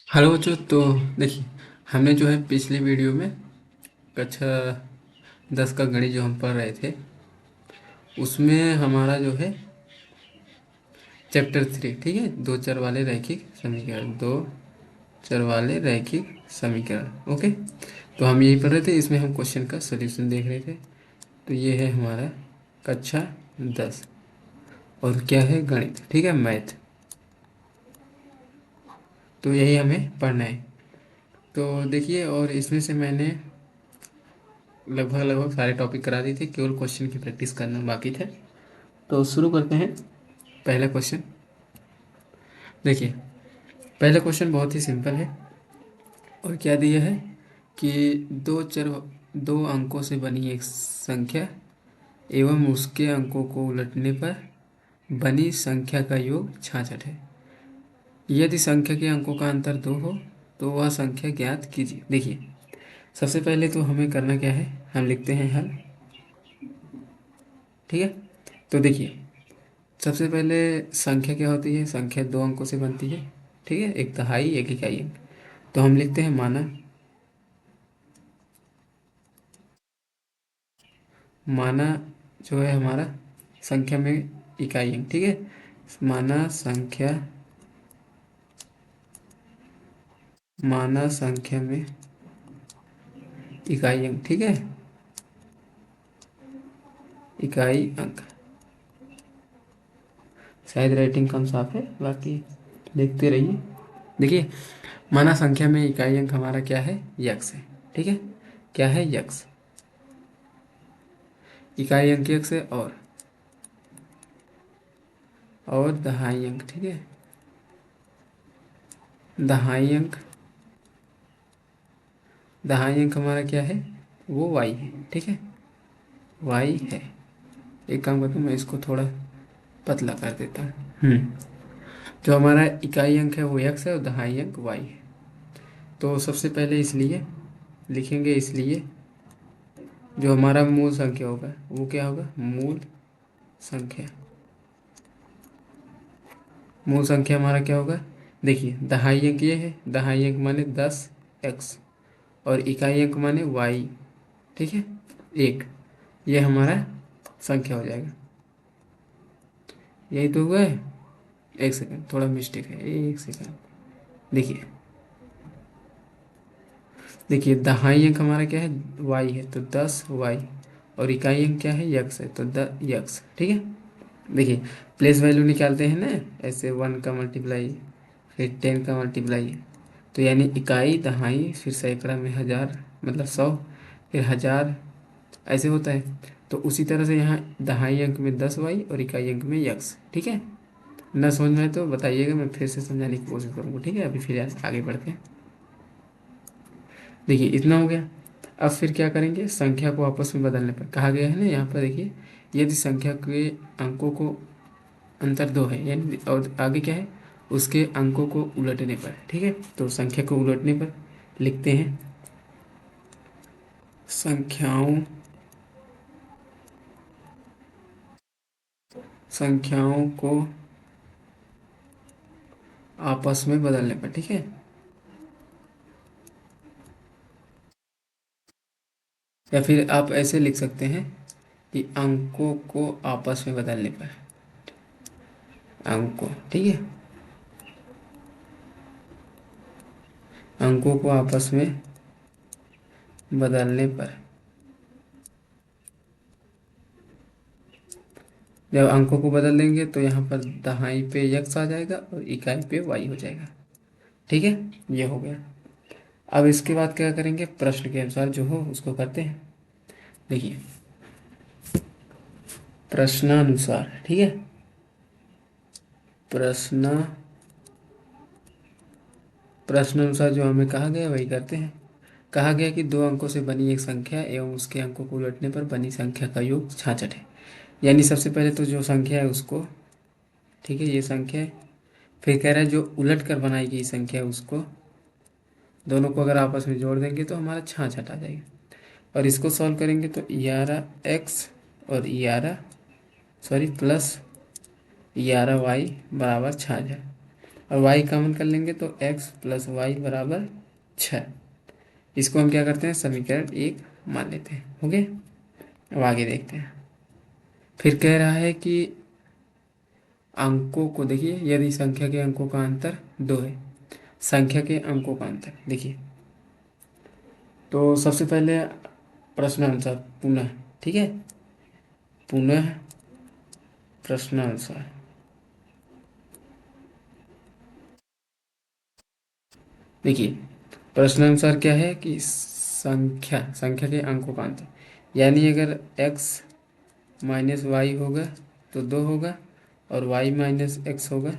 Hello बच्चों। तो देखिए, हमने जो है पिछली वीडियो में कक्षा 10 का गणित जो हम पढ़ रहे थे, उसमें हमारा जो है चैप्टर 3, ठीक है, दो चर वाले रैखिक समीकरण, दो चर वाले रैखिक समीकरण। ओके, तो हम यही पढ़ रहे थे, इसमें हम क्वेश्चन का सॉल्यूशन देख रहे थे। तो ये है हमारा कक्षा 10 और क्या है, गणित, ठीक है, मैथ। तो यही हमें पढ़ना है। तो देखिए, और इसमें से मैंने लगभग लगभग सारे टॉपिक करा दिए थे, केवल क्वेश्चन की प्रैक्टिस करना बाकी था। तो शुरू करते हैं। पहला क्वेश्चन देखिए, पहला क्वेश्चन बहुत ही सिंपल है। और क्या दिया है कि दो अंकों से बनी एक संख्या एवं उसके अंकों को उलटने पर बनी संख्या का योग 66 है। यदि संख्या के अंकों का अंतर 2 हो तो वह संख्या ज्ञात कीजिए। देखिए, सबसे पहले तो हमें करना क्या है, हम लिखते हैं हल। ठीक है, तो देखिए, सबसे पहले संख्या क्या होती है, संख्या दो अंकों से बनती है। ठीक है, एक दहाई एक इकाई अंक। तो हम लिखते हैं माना, माना जो है हमारा संख्या में इकाई अंक। ठीक है, माना संख्या, माना संख्या में इकाई अंक। ठीक है, इकाई अंक। शायद राइटिंग कम साफ है, बाकी देखते रहिए। देखिए, माना संख्या में इकाई अंक हमारा क्या है, यक्स है। ठीक है, क्या है, यक्स। इकाई अंक यक्स है और दहाई अंक। ठीक है, दहाई अंक, दहाई अंक हमारा क्या है, वो वाई है। ठीक है, वाई है। एक काम करता हूँ, मैं इसको थोड़ा पतला कर देता हूँ। जो हमारा इकाई अंक है वो एक्स है और दहाई अंक वाई है। तो सबसे पहले इसलिए लिखेंगे, इसलिए जो हमारा मूल संख्या होगा वो क्या होगा, मूल संख्या। मूल संख्या हमारा क्या होगा, देखिए, दहाई अंक ये है, दहाई अंक माने 10 एक्स और इकाई अंक माने वाई। ठीक है, एक, ये हमारा संख्या हो जाएगा। यही तो हुआ है। एक सेकंड, थोड़ा मिस्टेक है, एक सेकंड। देखिए, देखिए, दहाई अंक हमारा क्या है, वाई है, तो 10 वाई और इकाई अंक क्या है, यक्स है, तो यक्स। ठीक है, देखिए, प्लेस वैल्यू निकालते हैं ना, ऐसे 1 का मल्टीप्लाई फिर 10 का मल्टीप्लाई। तो यानी इकाई दहाई फिर सैकड़ा में हज़ार, मतलब 100, फिर हज़ार, ऐसे होता है। तो उसी तरह से यहाँ दहाई अंक में 10 वाई और इकाई अंक में यक्स। ठीक है, ना समझ में आए तो बताइएगा, मैं फिर से समझाने की कोशिश करूँगा। ठीक है, अभी फिर आगे बढ़ते हैं। देखिए, इतना हो गया। अब फिर क्या करेंगे, संख्या को आपस में बदलने पर कहा गया है ना, यहाँ पर देखिए, यदि संख्या के अंकों को अंतर 2 है, यानी और आगे क्या है, उसके अंकों को उलटने पर। ठीक है, तो संख्या को उलटने पर लिखते हैं, संख्याओं संख्याओं को आपस में बदलने पर। ठीक है, या फिर आप ऐसे लिख सकते हैं कि अंकों को आपस में बदलने पर, अंकों, ठीक है, अंकों को आपस में बदलने पर। जब अंकों को बदल देंगे तो यहाँ पर दहाई पे यक्स आ जाएगा और इकाई पे वाई हो जाएगा। ठीक है, ये हो गया। अब इसके बाद क्या करेंगे, प्रश्न के अनुसार जो हो उसको करते हैं। देखिए, प्रश्नानुसार। ठीक है, प्रश्न प्रश्नानुसार जो हमें कहा गया वही करते हैं। कहा गया कि दो अंकों से बनी एक संख्या एवं उसके अंकों को उलटने पर बनी संख्या का योग 66 है। यानी सबसे पहले तो जो संख्या है उसको, ठीक है, ये संख्या है, फिर कह रहा है जो उलट कर बनाई गई संख्या है उसको, दोनों को अगर आपस में जोड़ देंगे तो हमारा 66 आ जाएगा। और इसको सॉल्व करेंगे तो 11 एक्स और 11, सॉरी, प्लस 11 वाई बराबर 66। और वाई कॉमन कर लेंगे तो एक्स प्लस वाई बराबर 6। इसको हम क्या करते हैं, समीकरण 1 मान लेते हैं। ओके, अब आगे देखते हैं। फिर कह रहा है कि अंकों को देखिए, यदि संख्या के अंकों का अंतर 2 है, संख्या के अंकों का अंतर देखिए। तो सबसे पहले प्रश्नानुसार पुनः, ठीक है, पुनः प्रश्नानुसार देखिए, प्रश्नानुसार क्या है कि संख्या संख्या के अंकों का अंतर, यानी अगर x माइनस वाई होगा तो 2 होगा, और y माइनस एक्स होगा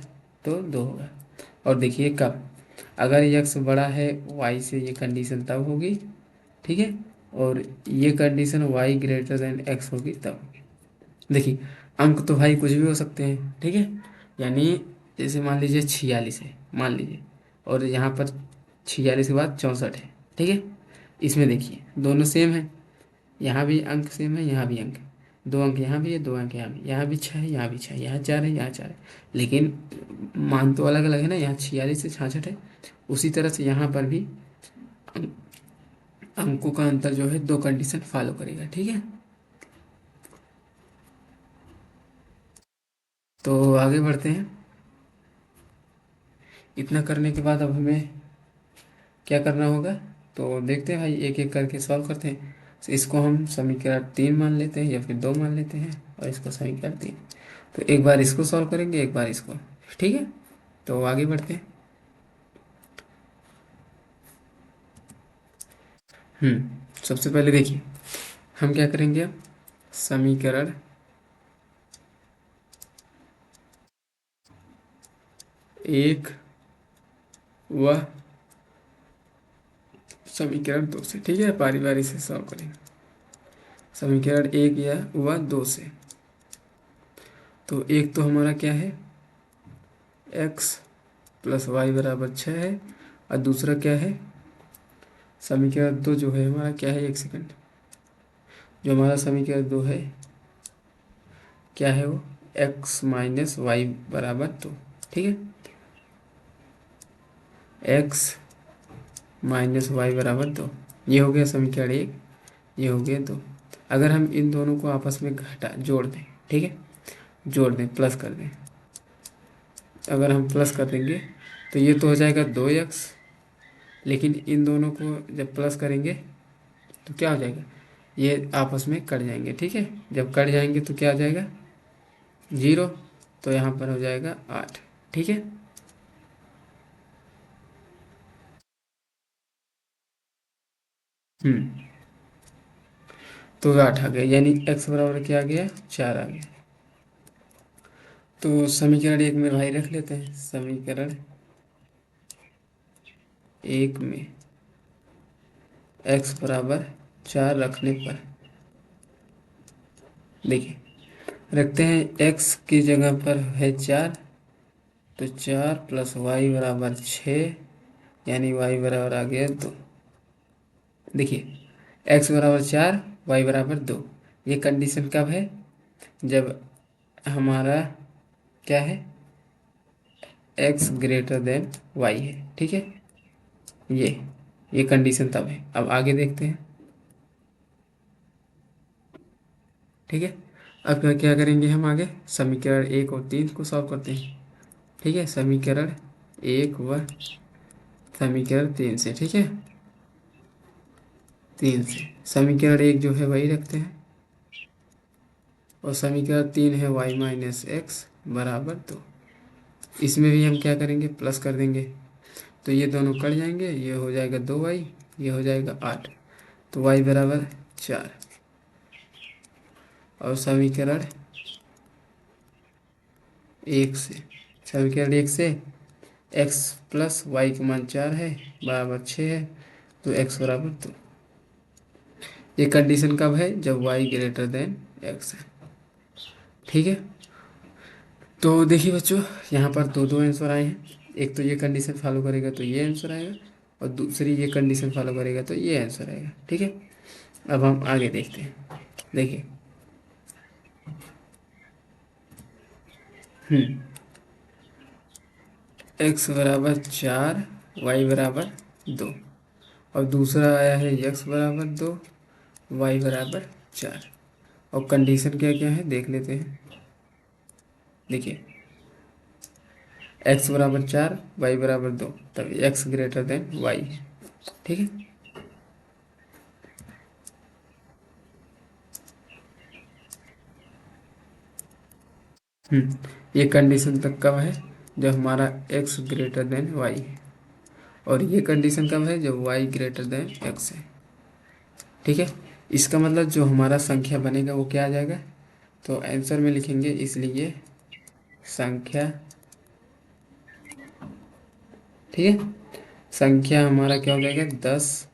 तो 2 होगा। और देखिए कब, अगर x बड़ा है y से, ये कंडीशन तब होगी, ठीक है, और ये condition y greater than x होगी तब होगी। देखिए, अंक तो भाई कुछ भी हो सकते हैं, ठीक है, यानी जैसे मान लीजिए 46 है, मान लीजिए, और यहाँ पर 46 के बाद 64 है, ठीक है। इसमें देखिए दोनों सेम है, यहाँ भी अंक सेम है, यहाँ भी अंक है, 2 अंक यहाँ भी है, 2 अंक यहाँ भी, यहाँ भी 6 है, यहाँ भी 6 है, यहाँ 4 है, यहाँ 4 है, लेकिन मान तो अलग अलग है ना, यहाँ 46 से 66 है। उसी तरह से यहाँ पर भी अंकों का अंतर जो है 2 कंडीशन फॉलो करेगा, ठीक है। तो आगे बढ़ते हैं। इतना करने के बाद अब हमें क्या करना होगा, तो देखते हैं भाई, एक एक करके सॉल्व करते हैं। तो इसको हम समीकरण 3 मान लेते हैं या फिर 2 मान लेते हैं, और इसको समीकरण 3। तो एक बार इसको सॉल्व करेंगे, एक बार इसको, ठीक है। तो आगे बढ़ते हैं। सबसे पहले देखिए, हम क्या करेंगे अब, समीकरण 1 व समीकरण 2 से, ठीक है, बारी बारी से सॉल्व करेंगे। समीकरण 1 या व 2 से, तो एक तो हमारा क्या है, x प्लस वाई बराबर 6 है, और दूसरा क्या है, समीकरण 2 जो है हमारा क्या है, एक सेकंड, जो हमारा समीकरण 2 है क्या है वो, x माइनस वाई बराबर 2, ठीक है, x माइनस वाई बराबर 2, ये हो गया समीकरण 1, ये हो गया 2। अगर हम इन दोनों को आपस में घटा जोड़ दें, ठीक है, जोड़ दें, प्लस कर दें, अगर हम प्लस कर देंगे तो ये तो हो जाएगा 2x, लेकिन इन दोनों को जब प्लस करेंगे तो क्या हो जाएगा, ये आपस में कट जाएंगे, ठीक है, जब कट जाएंगे तो क्या हो जाएगा, 0, तो यहाँ पर हो जाएगा 8, ठीक है। हम्म तो 8 आ गया, यानी x बराबर क्या आ गया, 4 आ गया। तो समीकरण 1 में भाई रख लेते हैं, समीकरण 1 में x बराबर 4 रखने पर देखिए, रखते हैं x की जगह पर है 4, तो 4 प्लस वाई बराबर 6, यानी y बराबर आ गया 2। देखिए, x बराबर 4, y बराबर 2, ये कंडीशन कब है, जब हमारा क्या है, x ग्रेटर देन y है, ठीक है, ये ये कंडीशन तब है। अब आगे देखते हैं, ठीक है। अब क्या करेंगे हम आगे, समीकरण 1 और 3 को सॉल्व करते हैं, ठीक है, समीकरण 1 व समीकरण 3 से, ठीक है, 3 से समीकरण 1 जो है वही रखते हैं, और समीकरण 3 है y माइनस एक्स बराबर 2। इसमें भी हम क्या करेंगे, प्लस कर देंगे, तो ये दोनों कट जाएंगे, ये हो जाएगा 2y, ये हो जाएगा 8, तो y बराबर 4। और समीकरण 1 से, समीकरण 1 से x प्लस वाई का मान 4 है, बराबर 6 है, तो x बराबर 2। ये कंडीशन कब है, जब y ग्रेटर देन x है, ठीक है। तो देखिए बच्चों, यहाँ पर दो दो आंसर आए हैं, एक तो ये कंडीशन फॉलो करेगा तो ये आंसर आएगा, और दूसरी ये कंडीशन फॉलो करेगा तो ये आंसर आएगा, ठीक है। अब हम आगे देखते हैं। देखिए, हम्म एक्स बराबर 4, वाई बराबर 2। और दूसरा आया है एक्स बराबर 2, वाई बराबर 4। और कंडीशन क्या क्या है देख लेते हैं। देखिए, एक्स बराबर 4, वाई बराबर 2, तब एक्स ग्रेटर देन वाई है। ठीक है। ये कंडीशन तक कब है? जब हमारा एक्स ग्रेटर देन वाई है। और ये कंडीशन कब है? जब वाई ग्रेटर देन एक्स है। ठीक है। इसका मतलब जो हमारा संख्या बनेगा वो क्या आ जाएगा? तो आंसर में लिखेंगे, इसलिए संख्या, ठीक है, संख्या हमारा क्या हो जाएगा? 10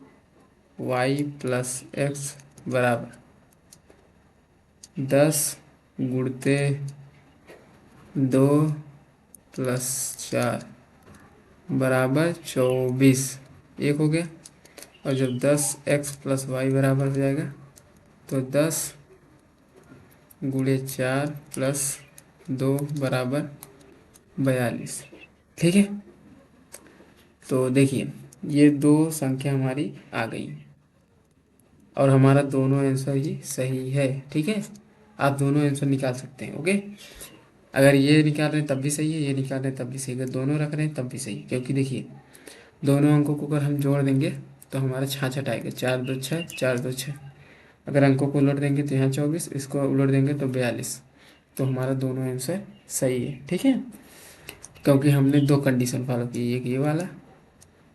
y प्लस एक्स बराबर 10 गुणते 2 + 4 बराबर 24। एक हो गया। और जब 10x प्लस वाई बराबर हो जाएगा तो 10 × 4 + 2 बराबर 42। ठीक है। तो देखिए, ये दो संख्या हमारी आ गई और हमारा दोनों आंसर ही सही है। ठीक है। आप दोनों आंसर निकाल सकते हैं। ओके। अगर ये निकाल रहे हैं तब भी सही है, ये निकाल रहे हैं तब भी सही है, अगर दोनों रख रहे हैं तब भी सही है। क्योंकि देखिए, दोनों अंकों को अगर हम जोड़ देंगे तो हमारा 66 आएगा। 4 2 6, 4 2 6। अगर अंकों को उलट देंगे तो यहाँ 24, इसको उलट देंगे तो 42। तो हमारा दोनों आंसर सही है। ठीक है। क्योंकि हमने दो कंडीशन फॉलो की, एक ये वाला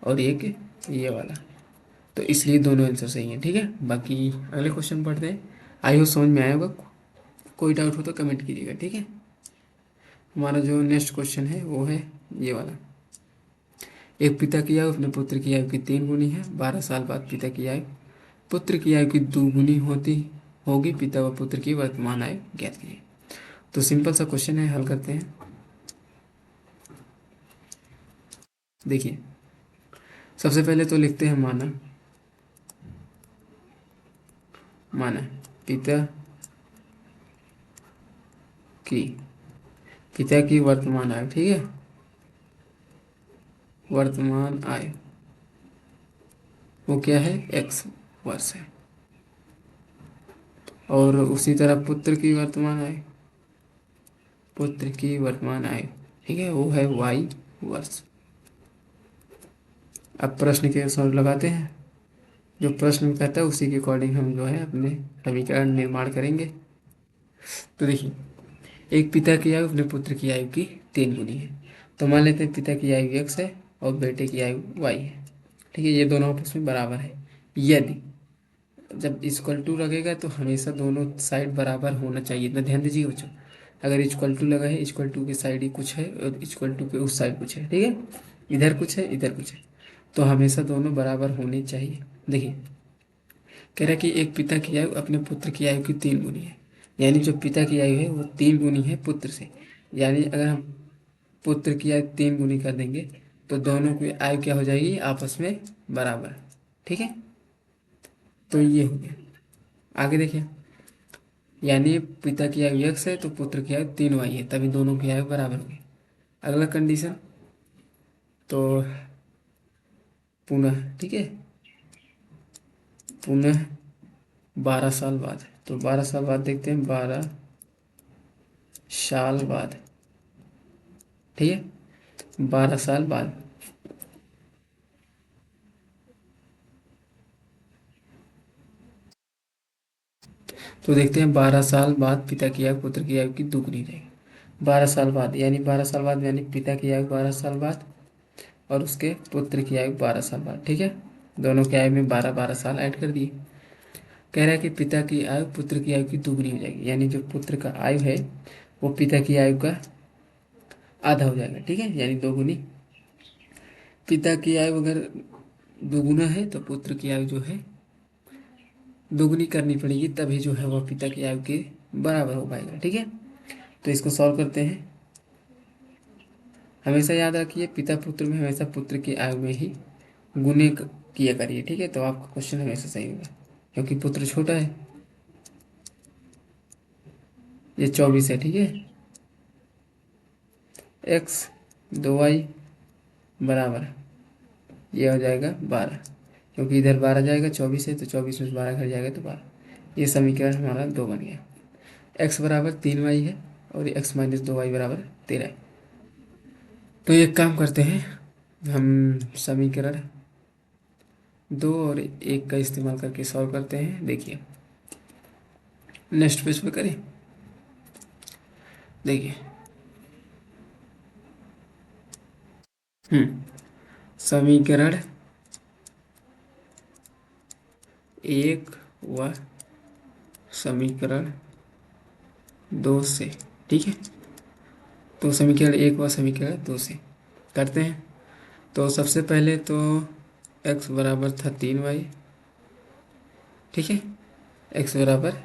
और एक ये वाला, तो इसलिए दोनों आंसर सही हैं। ठीक है। बाकी अगले क्वेश्चन पढ़ते हैं। आई होप समझ में आया होगा। कोई डाउट हो तो कमेंट कीजिएगा। ठीक है। हमारा जो नेक्स्ट क्वेश्चन है वो है ये वाला। एक पिता की आयु अपने पुत्र की आयु की 3 गुनी है। 12 साल बाद पिता की आयु पुत्र की आयु की 2 गुनी होती होगी। पिता व पुत्र की वर्तमान आयु ज्ञात कीजिए। तो सिंपल सा क्वेश्चन है, हल करते हैं। देखिए, सबसे पहले तो लिखते हैं माना। माना पिता की पिता की वर्तमान आयु, ठीक है, वर्तमान आयु वो क्या है? x वर्ष है। और उसी तरह पुत्र की वर्तमान आयु, ठीक है, वो है y वर्ष। अब प्रश्न के अनुसार लगाते हैं। जो प्रश्न में कहता है उसी के अकॉर्डिंग हम जो है अपने समीकरण निर्माण करेंगे। तो देखिए, एक पिता की आयु अपने पुत्र की आयु की 3 गुनी है। तो मान लेते हैं पिता की आयु x है और बेटे की आयु y है। ठीक है। ये दोनों आपस में बराबर है। यदि जब इक्वल टू लगेगा तो हमेशा दोनों साइड बराबर होना चाहिए। इतना ध्यान दीजिए बच्चों। अगर इक्वल टू लगा है, इक्वल टू की साइड ही कुछ है और इक्वल टू के उस साइड कुछ है, ठीक है, इधर कुछ है इधर कुछ है, तो हमेशा दोनों बराबर होने चाहिए। देखिए, कह रहा है कि एक पिता की आयु अपने पुत्र की आयु की 3 गुनी है। यानी जो पिता की आयु है वो 3 गुनी है पुत्र से। यानी अगर हम पुत्र की आयु 3 गुनी कर देंगे तो दोनों की आयु क्या हो जाएगी? आपस में बराबर। ठीक है। तो ये हो गया। आगे देखिए, यानी पिता की आयु x है तो पुत्र की आयु 3y है, तभी दोनों की आयु बराबर होगी। अगला कंडीशन, तो पुनः, ठीक है, पुनः 12 साल बाद। तो 12 साल बाद देखते हैं, 12 साल बाद, ठीक है, 12 साल बाद। तो देखते हैं 12 साल बाद पिता की आयु पुत्र की आयु की 2 गुनी रहेगी। 12 साल बाद यानी 12 साल बाद, यानी पिता की आयु 12 साल बाद और उसके पुत्र की आयु 12 साल बाद। ठीक है। दोनों की आयु में 12 12 साल ऐड कर दिए। कह रहा है कि पिता की आयु पुत्र की आयु की 2 गुनी हो जाएगी। यानी जो पुत्र का आयु है वो पिता की आयु का आधा हो जाएगा। ठीक है। यानी 2 गुनी। पिता की आयु अगर 2 गुना है तो पुत्र की आयु जो है 2 गुनी करनी पड़ेगी, तभी जो है वह पिता की आयु के बराबर हो पाएगा। ठीक है। तो इसको सॉल्व करते हैं। हमेशा याद रखिए, पिता पुत्र में हमेशा पुत्र की आयु में ही गुने किया करिए। ठीक है। तो आपका क्वेश्चन हमेशा सही होगा, क्योंकि पुत्र छोटा है। ये 24 है। ठीक है। x 2y बराबर ये हो जाएगा 12, क्योंकि इधर 12 जाएगा, 24 है तो 24 में से 12 घर जाएगा तो 12। ये समीकरण हमारा 2 बन गया। एक्स बराबर 3 वाई है और एक्स माइनस 2 वाई बराबर 13 है। तो एक काम करते हैं, हम समीकरण 2 और 1 का इस्तेमाल करके सॉल्व करते हैं। देखिए नेक्स्ट पेज पे करें। देखिए समीकरण 1 व समीकरण 2 से, ठीक है। तो समीकरण 1 व समीकरण 2 से करते हैं। तो सबसे पहले तो x बराबर था 3 वाई, ठीक है। x बराबर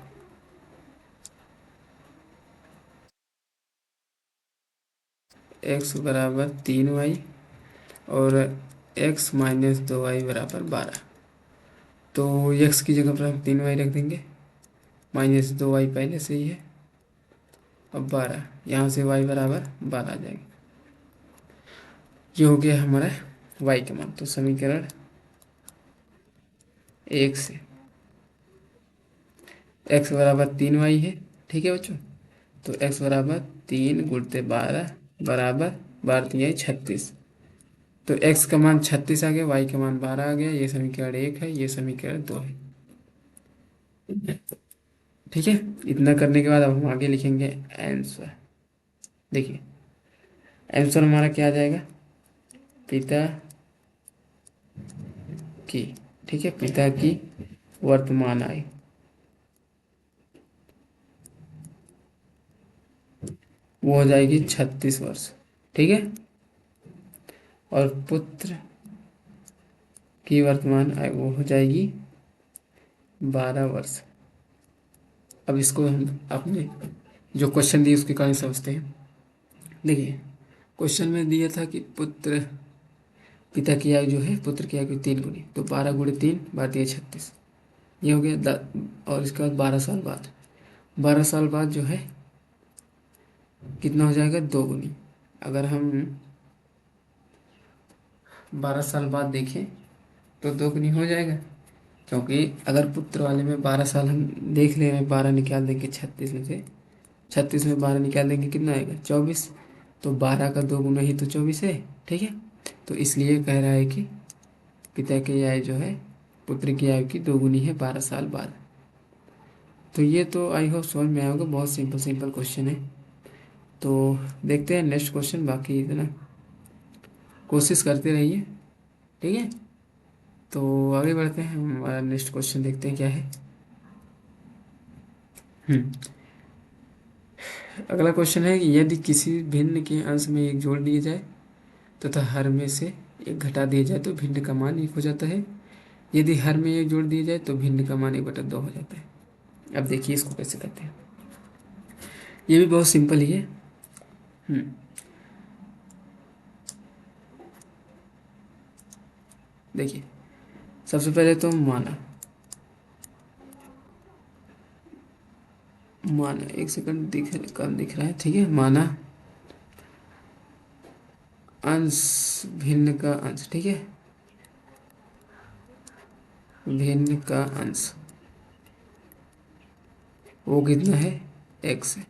x बराबर 3 वाई और x माइनस 2 वाई बराबर 12। तो x की जगह पर हम 3 वाई रख देंगे, माइनस 2 वाई पहले से ही है। अब 12, यहाँ से y बराबर 12 आ जाएगा। ये हो गया हमारा y का मान। तो समीकरण 1 से x बराबर 3 वाई है, ठीक है बच्चों। तो x बराबर 3 × 12 बराबर 12×3=36। तो x का मान 36 आ गया, y का मान 12 आ गया। ये समीकरण 1 है, ये समीकरण 2 है, ठीक है। इतना करने के बाद अब हम आगे लिखेंगे आंसर। देखिए आंसर हमारा क्या आ जाएगा, पिता की, ठीक है, पिता की वर्तमान आयु वो हो जाएगी 36 वर्ष, ठीक है। और पुत्र की वर्तमान आयु वो हो जाएगी 12 वर्ष। अब इसको हम अपने जो क्वेश्चन दिए उसके कारण समझते हैं। देखिए क्वेश्चन में दिया था कि पुत्र पिता की आयु जो है, पुत्र की आयु 3 गुनी, तो 12 × 3 = 36। ये हो गया और इसके बाद 12 साल बाद, 12 साल बाद जो है कितना हो जाएगा, 2 गुनी। अगर हम 12 साल बाद देखें तो 2 गुनी हो जाएगा, क्योंकि अगर पुत्र वाले में 12 साल हम देख ले रहे हैं, 12 निकाल देंगे 36 में से, 36 में 12 निकाल देंगे कितना आएगा, 24। तो 12 का 2 गुना ही तो 24 है, ठीक है। तो इसलिए कह रहा है कि पिता की आयु जो है पुत्र की आयु की 2 गुनी है 12 साल बाद। तो ये तो आई होप समझ में आया होगा, बहुत सिंपल सिंपल क्वेश्चन है। तो देखते हैं नेक्स्ट क्वेश्चन। बाकी इतना कोशिश करते रहिए, ठीक है। तो आगे बढ़ते हैं, हमारा नेक्स्ट क्वेश्चन देखते हैं क्या है। हम्म अगला क्वेश्चन है कि यदि किसी भिन्न के अंश में एक जोड़ दिए जाए तथा हर में से एक घटा दिया जाए तो भिन्न का मान 1 हो जाता है। यदि हर में एक जोड़ दिया जाए तो भिन्न का मान 1/2 हो जाता है। अब देखिए इसको कैसे करते हैं, ये भी बहुत सिंपल ही है। हम्म देखिए सबसे पहले तो माना, माना एक सेकंड कम दिख रहा है, ठीक है। माना अंश भिन्न का अंश, ठीक है, भिन्न का अंश वो कितना है, x है।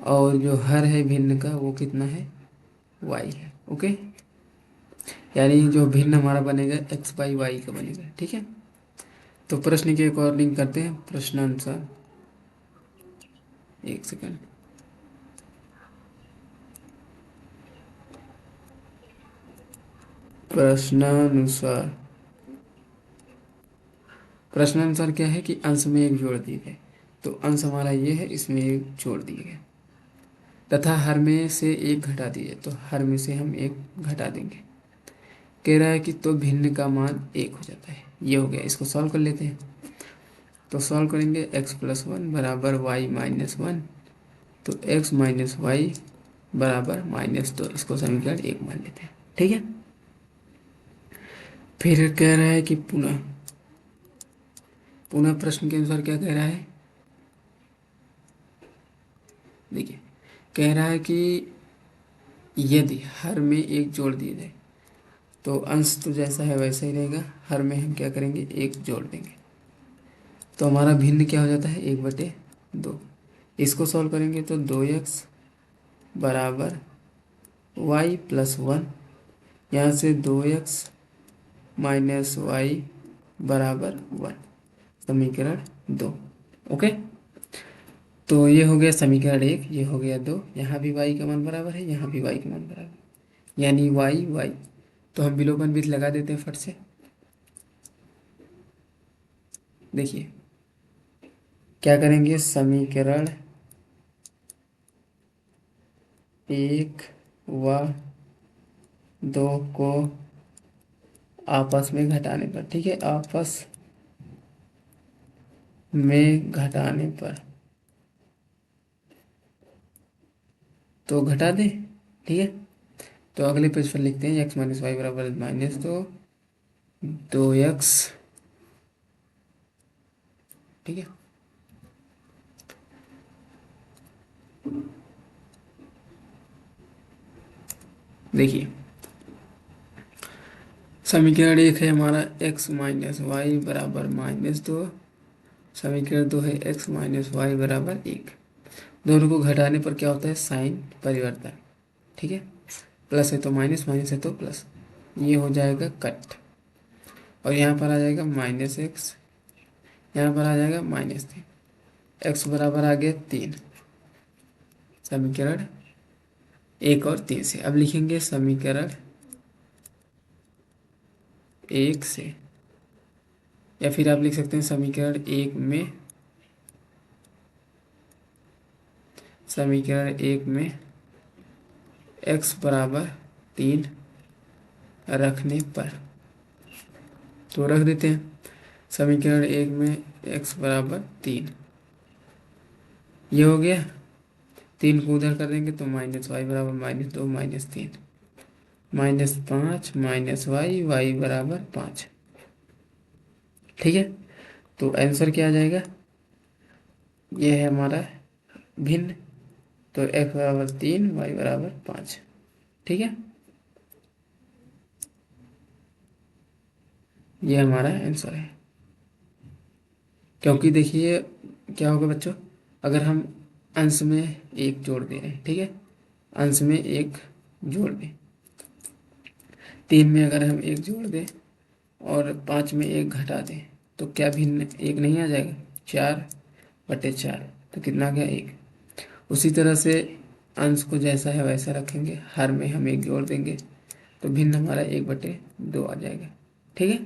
और जो हर है भिन्न का वो कितना है, y है, ओके। यानी जो भिन्न हमारा बनेगा x/y का बनेगा, ठीक है। तो प्रश्न के अकॉर्डिंग करते हैं प्रश्नानुसार। एक सेकंड, प्रश्नानुसार, प्रश्नानुसार क्या है कि अंश में एक जोड़ दिए गए, तो अंश हमारा ये है, इसमें एक जोड़ दिए गए, तथा हर में से एक घटा दिए, तो हर में से हम एक घटा देंगे। कह रहा है कि तो भिन्न का मान 1 हो जाता है। ये हो गया, इसको सॉल्व कर लेते हैं। तो सॉल्व करेंगे x+1 बराबर y-1, तो x-y बराबर -2, इसको समीकरण 1 मान लेते हैं, ठीक है। फिर कह रहा है कि पुनः पुनः प्रश्न के अनुसार क्या कह रहा है, देखिए कह रहा है कि यदि हर में एक जोड़ दिया जाए, तो अंश तो जैसा है वैसा ही रहेगा, हर में हम क्या करेंगे, एक जोड़ देंगे। तो हमारा भिन्न क्या हो जाता है, 1/2। इसको सॉल्व करेंगे तो 2x बराबर y+1, यहाँ से 2x माइनस वाई बराबर 1, समीकरण 2। ओके, तो ये हो गया समीकरण 1, ये हो गया 2। यहाँ भी y का मान बराबर है, यहाँ भी y का मान बराबर है, यानी y। तो हम विलोपन विधि लगा देते हैं फट से। देखिए क्या करेंगे, समीकरण 1 व 2 को आपस में घटाने पर, ठीक है, आपस में घटाने पर तो घटा दें, ठीक है। तो अगले पेज पर लिखते हैं x माइनस वाई बराबर -2x, ठीक है। देखिए समीकरण 1 है हमारा x माइनस वाई बराबर -2, समीकरण 2 है x माइनस वाई बराबर 1। दोनों को घटाने पर क्या होता है, साइन परिवर्तन, ठीक है। प्लस है तो माइनस, माइनस है तो प्लस, ये हो जाएगा कट, और यहाँ पर आ जाएगा -x, यहाँ पर आ जाएगा -3, x बराबर आ गया 3, समीकरण 1 और 3 से। अब लिखेंगे समीकरण 1 से, या फिर आप लिख सकते हैं समीकरण 1 में, समीकरण 1 में x बराबर 3 रखने पर, तो रख देते हैं समीकरण 1 में x बराबर 3, ये हो गया। 3 को उधर कर देंगे तो -y बराबर -2 -3 -5 -y बराबर 5, ठीक है। तो आंसर क्या आ जाएगा, ये है हमारा भिन्न, तो x बराबर 3 y बराबर 5, ठीक है। ये हमारा आंसर है। क्योंकि देखिए क्या होगा बच्चों, अगर हम अंश में एक जोड़ दे रहे हैं, ठीक है, अंश में एक जोड़ दें, 3 में अगर हम एक जोड़ दें और 5 में एक घटा दें, तो क्या भिन्न एक नहीं आ जाएगा, 4/4, तो कितना आ गया, 1। उसी तरह से अंश को जैसा है वैसा रखेंगे, हर में हम एक जोड़ देंगे, तो भिन्न हमारा 1/2 आ जाएगा, ठीक है।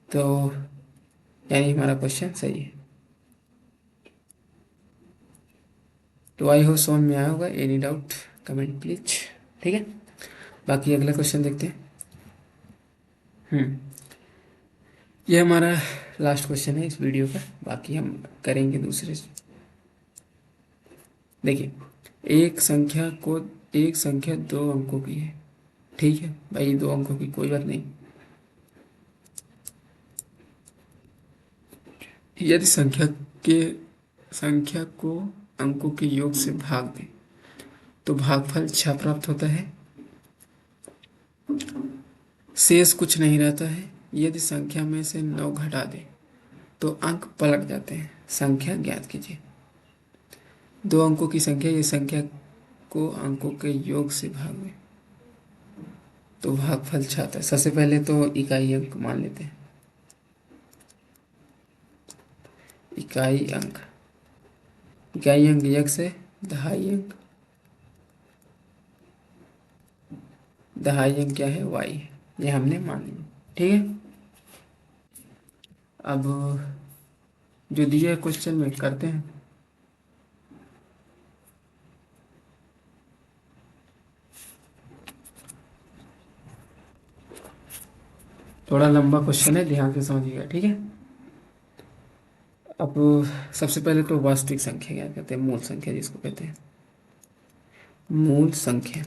तो यानी हमारा क्वेश्चन सही है। तो आई होप समझ में आया होगा, एनी डाउट कमेंट प्लीज, ठीक है। बाकी अगला क्वेश्चन देखते हैं। ये हमारा लास्ट क्वेश्चन है इस वीडियो का, बाकी हम करेंगे दूसरे से। देखिए एक संख्या 2 अंकों की है, ठीक है भाई, 2 अंकों की कोई बात नहीं। यदि संख्या को अंकों के योग से भाग दें तो भागफल 6 प्राप्त होता है, शेष कुछ नहीं रहता है। यदि संख्या में से 9 घटा दें तो अंक पलट जाते हैं, संख्या ज्ञात कीजिए। 2 अंकों की संख्या, ये संख्या को अंकों के योग से भाग दें तो भागफल 6 आता है। सबसे पहले तो इकाई अंक मान लेते हैं, इकाई अंक x है, दहाई अंक क्या है, y, ये हमने मान लिया, ठीक है। अब जो दिया क्वेश्चन में करते हैं। थोड़ा लंबा क्वेश्चन है, ध्यान से समझिएगा, ठीक है। अब सबसे पहले तो वास्तविक संख्या क्या कहते हैं, मूल संख्या जिसको कहते हैं, मूल संख्या।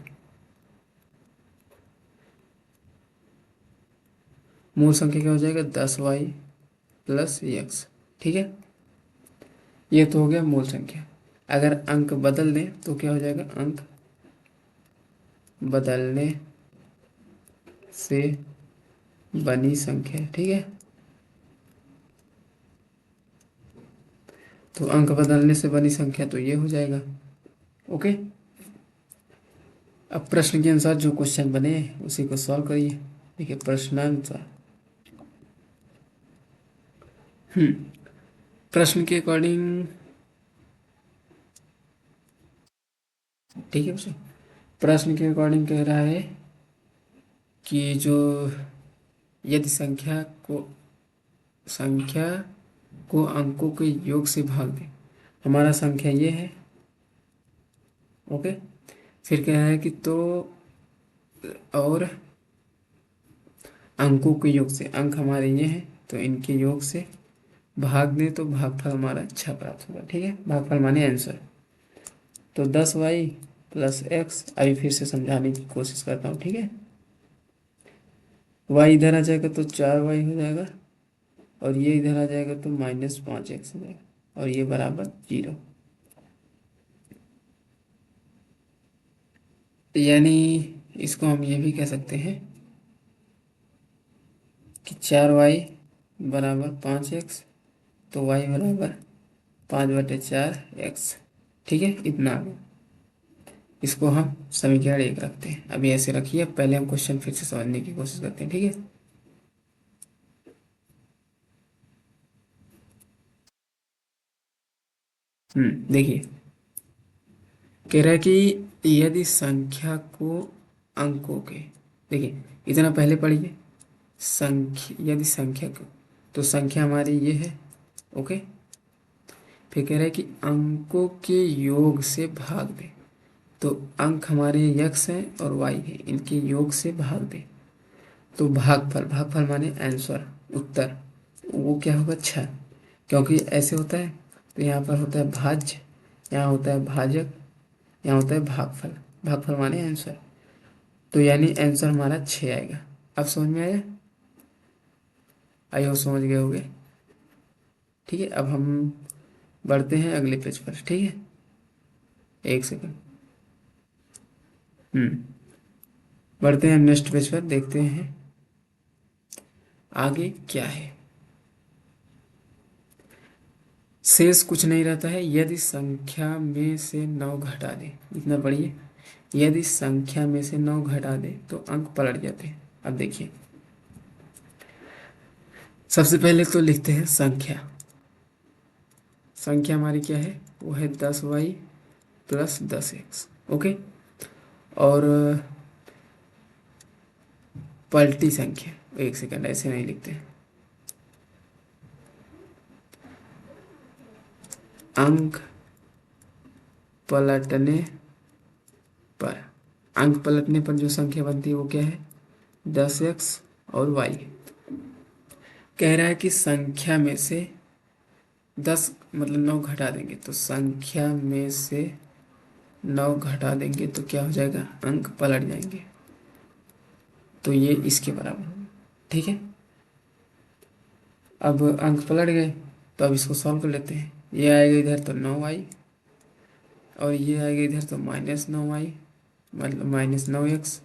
मूल संख्या क्या हो जाएगा, 10y + x, ठीक है। ये तो हो गया मूल संख्या। अगर अंक बदल दें तो क्या हो जाएगा, अंक बदलने से बनी संख्या, ठीक है। तो अंक बदलने से बनी संख्या तो ये हो जाएगा। ओके, अब प्रश्न के अनुसार जो क्वेश्चन बने उसी को सॉल्व करिए। देखिए प्रश्नानुसार, प्रश्न के अकॉर्डिंग, ठीक है बच्चों, प्रश्न के अकॉर्डिंग कह रहा है कि जो यदि संख्या को अंकों के योग से भाग दें, हमारा संख्या ये है। ओके, फिर कह रहा है कि तो और अंकों के योग से, अंक हमारे ये हैं तो इनके योग से भाग दें तो भागफल हमारा अच्छा प्राप्त होगा, ठीक है। भागफल माने आंसर। तो 10y प्लस एक्स, अभी फिर से समझाने की कोशिश करता हूँ, ठीक है। y इधर आ जाएगा तो 4y हो जाएगा, और ये इधर आ जाएगा तो -5x हो जाएगा, और ये बराबर 0। यानी इसको हम ये भी कह सकते हैं कि 4y बराबर 5x, तो y बराबर 5/4x, ठीक है। इतना आ गया। इसको हम समीकरण 1 रखते हैं। अभी ऐसे रखिए, पहले हम क्वेश्चन फिर से समझने की कोशिश करते हैं, ठीक है। देखिए कह रहा है कि यदि संख्या को अंकों के, देखिए इतना पहले पढ़िए, संख्या यदि संख्या को, तो संख्या हमारी ये है। ओके, फिर कह रहा है कि अंकों के योग से भाग दे, तो अंक हमारे यक्स हैं और वाई है, इनके योग से भाग दे तो भागफल, भागफल माने आंसर, उत्तर, वो क्या होगा 6, क्योंकि ऐसे होता है। तो यहाँ पर होता है भाज्य, यहाँ होता है भाजक, यहाँ होता है भागफल, भागफल माने आंसर। तो यानी आंसर हमारा 6 आएगा। अब समझ में आया? आई हो समझ गए होगे, ठीक है। अब हम बढ़ते हैं अगले पेज पर, ठीक है। एक सेकंड, बढ़ते हैं नेक्स्ट पेज पर, देखते हैं आगे क्या है। शेष कुछ नहीं रहता है यदि संख्या में से 9 घटा दे, इतना पढ़िए। यदि संख्या में से 9 घटा दे तो अंक पलट जाते हैं। अब देखिए, सबसे पहले तो लिखते हैं संख्या। संख्या हमारी क्या है? वो है 10y प्लस 10x। ओके, और पलटी संख्या, एक सेकंड, ऐसे नहीं लिखते हैं। अंक पलटने पर, अंक पलटने पर जो संख्या बनती है वो क्या है? 10x और y। कह रहा है कि संख्या में से 10 मतलब 9 घटा देंगे, तो संख्या में से 9 घटा देंगे तो क्या हो जाएगा? अंक पलट जाएंगे, तो ये इसके बराबर होगा, ठीक है। अब अंक पलट गए तो अब इसको सॉल्व कर लेते हैं। ये आएगा इधर तो 9y, और ये आएगा इधर तो -9y, मतलब -9x,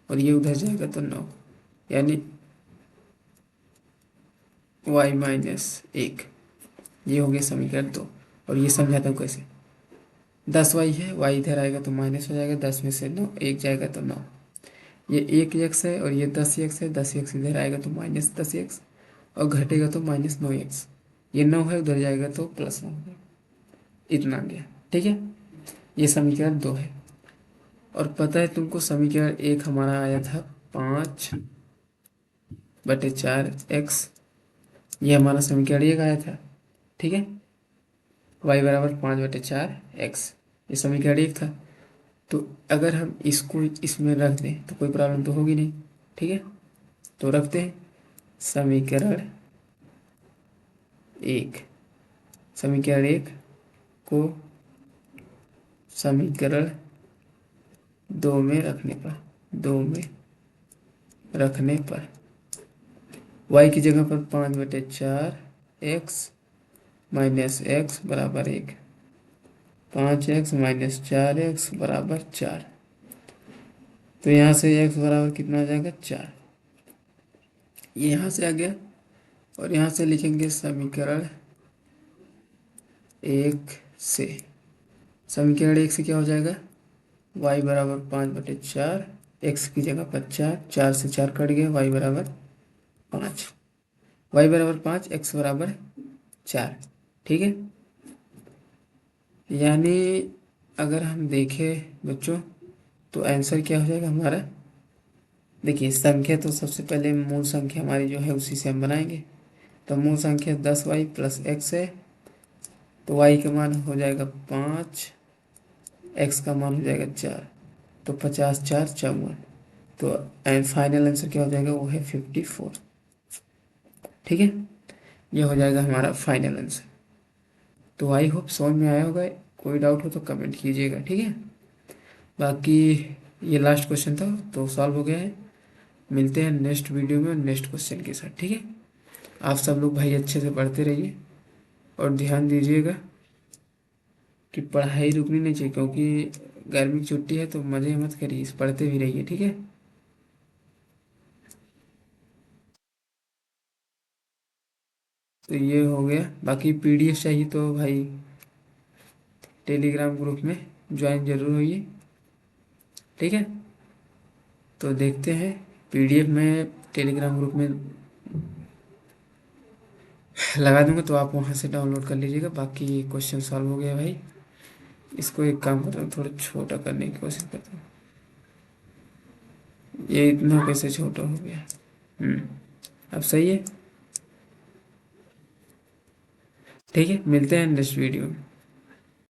और ये उधर जाएगा तो 9, यानी y-1। ये हो गया समीकरण 2। और ये समझाता हूँ कैसे। 10y है, y इधर आएगा तो माइनस हो जाएगा, 10 में से 9 एक जाएगा तो 9। ये 1x है और ये 10x है, 10x इधर आएगा तो -10x, और घटेगा तो -9x। ये 9 है, उधर जाएगा तो +9 हो जाएगा। इतना आ गया, ठीक है। ये समीकरण 2 है। और पता है तुमको समीकरण 1 हमारा आया था 5/4x, ये हमारा समीकरण 1 आया था, ठीक है। y बराबर 5/4x, ये समीकरण 1 था। तो अगर हम इसको इसमें रख दें तो कोई प्रॉब्लम तो होगी नहीं, ठीक है। तो रखते हैं समीकरण 1, समीकरण 1 को समीकरण 2 में रखने पर, 2 में रखने पर y की जगह पर 5/4x माइनस एक्स बराबर 1, 5x माइनस 4x बराबर 4। तो यहाँ से x बराबर कितना आ जाएगा? 4। ये यहाँ से आ गया और यहाँ से लिखेंगे समीकरण एक से। समीकरण एक से क्या हो जाएगा, y बराबर 5/4, x की जगह पर 4, 4 से 4 कट गया, y बराबर 5, y बराबर 5, x बराबर 4। ठीक है, यानी अगर हम देखें बच्चों तो आंसर क्या हो जाएगा हमारा। देखिए संख्या तो सबसे पहले मूल संख्या हमारी जो है उसी से हम बनाएंगे। तो मूल संख्या 10y प्लस एक्स है, तो y का मान हो जाएगा 5, x का मान हो जाएगा 4, तो 50 4 54। तो एंड फाइनल आंसर क्या हो जाएगा, वो है 54। ठीक है, ये हो जाएगा हमारा फाइनल आंसर। तो आई होप समझ में आया होगा। कोई डाउट हो तो कमेंट कीजिएगा। ठीक है, बाकी ये लास्ट क्वेश्चन था तो सॉल्व हो गया है। मिलते हैं नेक्स्ट वीडियो में नेक्स्ट क्वेश्चन के साथ। ठीक है, आप सब लोग भाई अच्छे से पढ़ते रहिए और ध्यान दीजिएगा कि पढ़ाई रुकनी नहीं चाहिए, क्योंकि गर्मी की छुट्टी है तो मज़े मत करिए, पढ़ते भी रहिए। ठीक है, तो ये हो गया। बाकी पीडीएफ चाहिए तो भाई टेलीग्राम ग्रुप में ज्वाइन जरूर होइए। ठीक है, तो देखते हैं पीडीएफ में टेलीग्राम ग्रुप में लगा दूंगा, तो आप वहाँ से डाउनलोड कर लीजिएगा। बाकी क्वेश्चन सॉल्व हो गया भाई। इसको एक काम करता हूँ, थोड़ा छोटा करने की कोशिश करता हूँ। ये इतना कैसे छोटा हो गया। अब सही है। ठीक है, मिलते हैं नेक्स्ट वीडियो में।